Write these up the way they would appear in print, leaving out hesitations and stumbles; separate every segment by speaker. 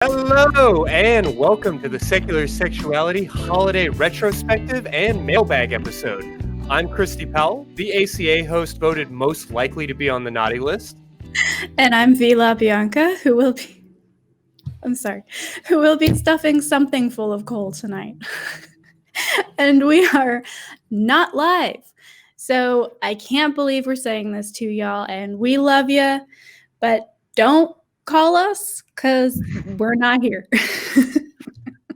Speaker 1: Hello, and welcome to the Secular Sexuality Holiday Retrospective and Mailbag episode. I'm Christy Powell, the ACA host voted most likely to be on the naughty list.
Speaker 2: And I'm Bianca, who will be stuffing something full of coal tonight. And we are not live. So I can't believe we're saying this to y'all, and we love you, but don't call us because we're not here.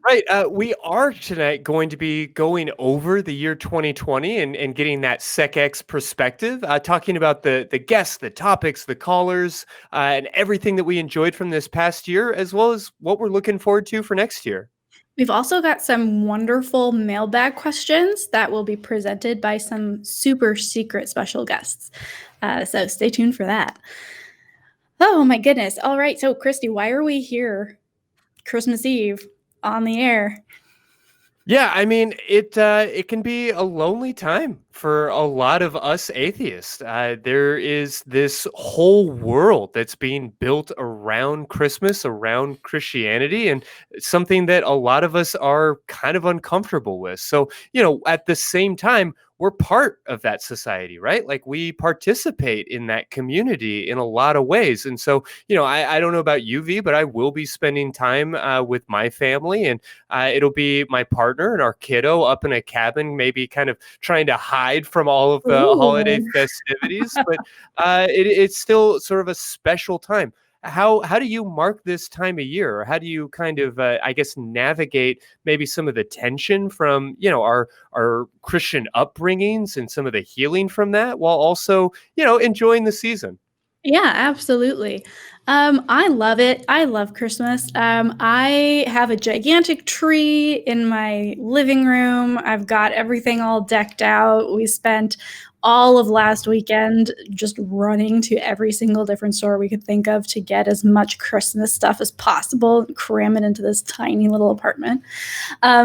Speaker 1: Right. We are tonight going to be going over the year 2020 and getting that SecX perspective, talking about the guests, the topics, the callers, and everything that we enjoyed from this past year, as well as what we're looking forward to for next year.
Speaker 2: We've also got some wonderful mailbag questions that will be presented by some super secret special guests. So stay tuned for that. Oh my goodness. All right. So Christy, why are we here Christmas Eve on the air?
Speaker 1: Yeah, I mean, it can be a lonely time for a lot of us atheists. There is this whole world that's being built around Christmas, around Christianity, and something that a lot of us are kind of uncomfortable with. So, at the same time, we're part of that society, right? Like we participate in that community in a lot of ways. And so, I don't know about you, V, but I will be spending time with my family, and it'll be my partner and our kiddo up in a cabin, maybe kind of trying to hide from all of the holiday festivities. But it's still sort of a special time. How do you mark this time of year? Or how do you kind of, navigate maybe some of the tension from, our Christian upbringings and some of the healing from that while also, enjoying the season?
Speaker 2: Yeah, absolutely. I love it. I love Christmas. I have a gigantic tree in my living room. I've got everything all decked out. We spent all of last weekend just running to every single different store we could think of to get as much Christmas stuff as possible and cram it into this tiny little apartment.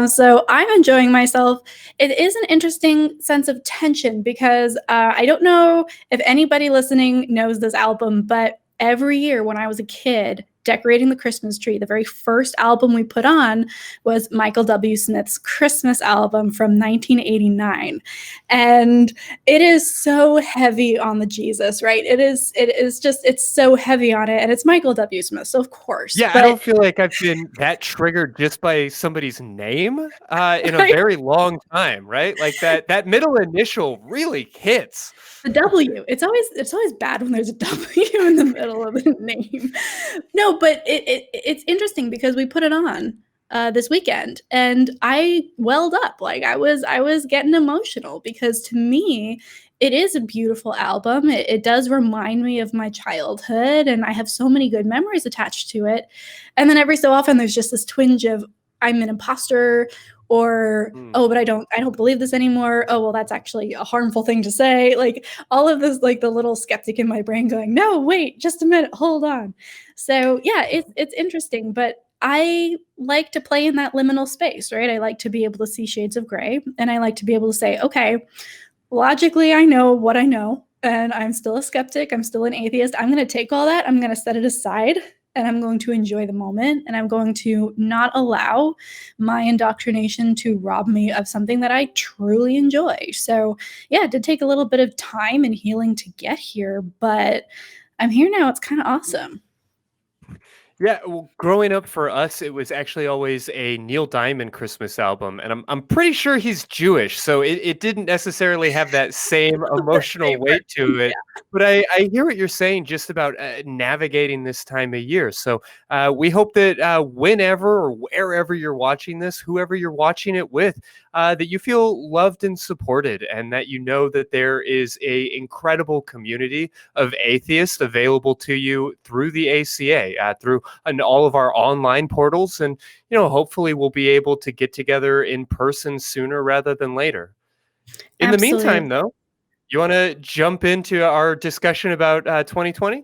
Speaker 2: So I'm enjoying myself. It is an interesting sense of tension because I don't know if anybody listening knows this album, but every year when I was a kid, decorating the Christmas tree, the very first album we put on was Michael W. Smith's Christmas album from 1989. And it is so heavy on the Jesus, right? It's so heavy on it. And it's Michael W. Smith, so of course.
Speaker 1: Yeah, I don't feel like I've been that triggered just by somebody's name in a very long time, right? Like that middle initial really hits.
Speaker 2: The W. It's always bad when there's a W in the middle of the name. No, but it's interesting because we put it on this weekend and I welled up. Like I was getting emotional because to me it is a beautiful album. It does remind me of my childhood and I have so many good memories attached to it. And then every so often there's just this twinge of I'm an imposter or but I don't believe this anymore. Oh, well, that's actually a harmful thing to say. Like all of this, like the little skeptic in my brain going, no, wait, just a minute, hold on. So yeah, it's interesting, but I like to play in that liminal space, right? I like to be able to see shades of gray, and I like to be able to say, okay, logically, I know what I know, and I'm still a skeptic. I'm still an atheist. I'm going to take all that. I'm going to set it aside. And I'm going to enjoy the moment, and I'm going to not allow my indoctrination to rob me of something that I truly enjoy. So yeah, it did take a little bit of time and healing to get here, but I'm here now. It's kind of awesome.
Speaker 1: Yeah, well, growing up for us, it was actually always a Neil Diamond Christmas album, and I'm pretty sure he's Jewish, so it didn't necessarily have that same emotional weight to it.
Speaker 2: Yeah.
Speaker 1: But I hear what you're saying just about navigating this time of year. So we hope that whenever or wherever you're watching this, whoever you're watching it with, that you feel loved and supported, and that you know that there is a incredible community of atheists available to you through the ACA, through and all of our online portals. And, hopefully we'll be able to get together in person sooner rather than later. In the meantime, though, you want to jump into our discussion about 2020?